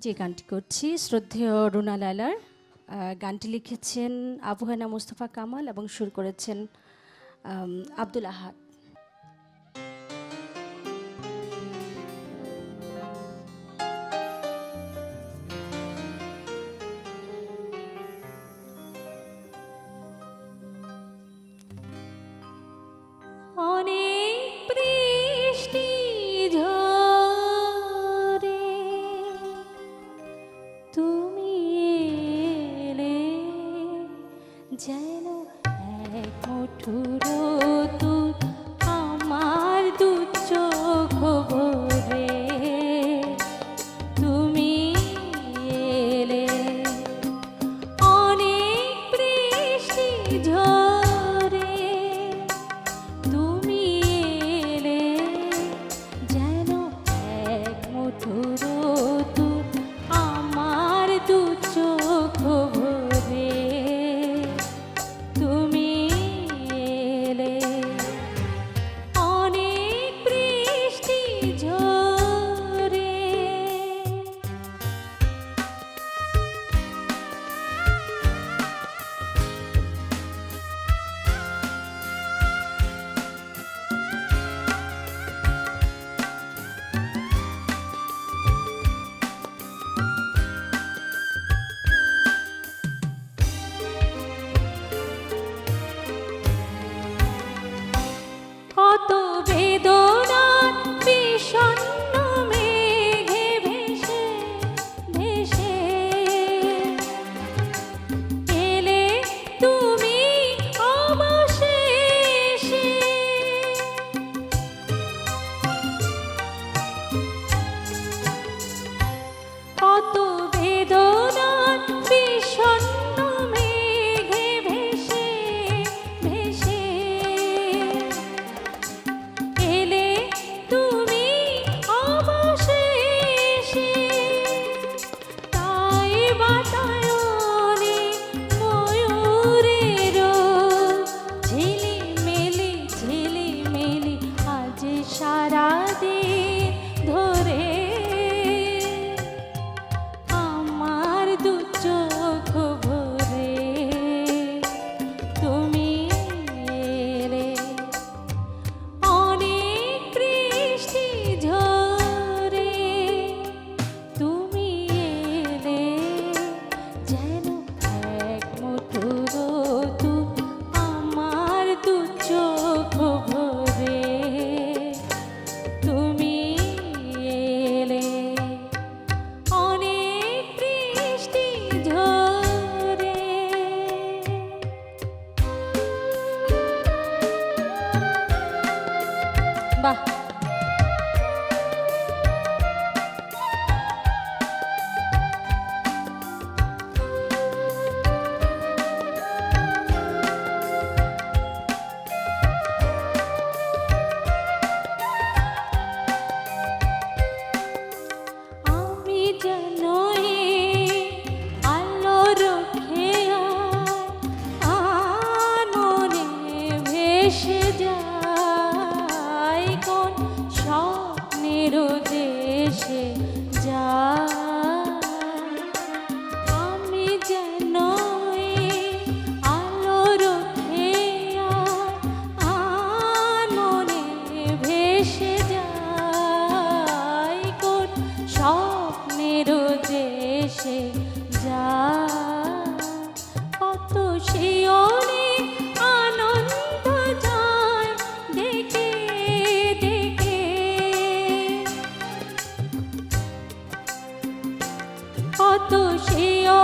যে গানটি করছি শ্রদ্ধেয় রুনা লায়লার। গানটি লিখেছেন আবু হেনা মুস্তফা কামাল এবং সুর করেছেন আব্দুল আহাদ। অনেক বৃষ্টি ঝরে তুমি এলে যেন এক মুঠো রোদ আমার দু চোখ ভরে তুমি এলে। অনেক বৃষ্টি ঝরে তুমি এলে যেন এক মুঠো রোদ আমার দু চোখ ভরে তুমি এলে। অনেক বৃষ্টি ঝরে কত বেদনার বিষণ্ণ মেঘে ভেসে ভেসে এলে তুমি অবশেষে। কত বেদনার বিষণ্ণ মেঘে ভেসে ভেসে এলে তুমি অবশেষে। তাই বাতায়নে ময়ূরেরও ঝিলিমিলি আজ সারাদিন ধরে আমার দু চোখ ভরে তুমি এলে। অনেক বৃষ্টি ঝরে তুমি এলে যেন এক মুঠো রোদ আমার দু চোখ ভরে তুমি এলে। অনেক বৃষ্টি ঝরে বাহ। আমি যেন আলো রক্ষে আননে ভেসে যাই কোন স্বপ্নের দেশে যাই। আমি যেন আলো রক্ষে আননে ভেসে যাই কোন স্বপ্নের দেশে যাই। কত শিয়রে আনন্দ যায় দেখে দেখে কত শিয়রে